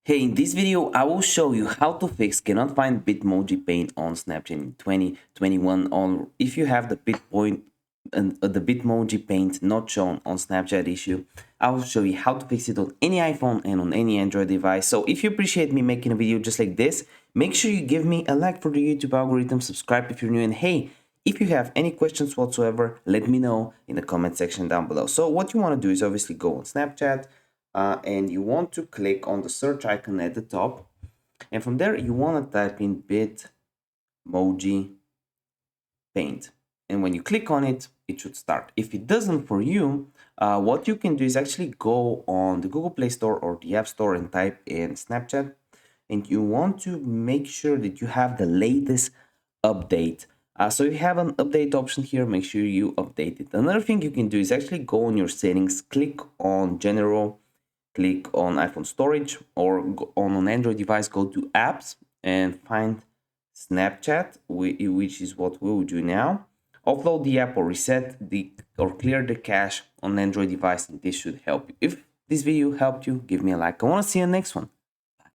Hey, in this video, I will show you how to fix cannot find Bitmoji paint on Snapchat in 2021, or if you have the the Bitmoji paint not shown on Snapchat issue. I will show you how to fix it on any iPhone and on any Android device. So if you appreciate me making a video just like this, make sure you give me a like for the YouTube algorithm, subscribe if you're new, and hey, if you have any questions whatsoever, let me know in the comment section down below. So what you want to do is obviously go on Snapchat, and you want to click on the search icon at the top, and from there you want to type in Bitmoji paint, and when you click on it, it should start. If it doesn't for you, what you can do is actually go on the Google Play Store or the App Store and type in Snapchat, and you want to make sure that you have the latest update. So you have an update option here, make sure you update it. Another thing you can do is actually go on your settings, click on general, click on iPhone storage, or on an Android device, go to apps and find Snapchat, which is what we will do now. Offload the app or reset the or clear the cache on Android device, and this should help you. If this video helped you, give me a like. I want to see you in the next one.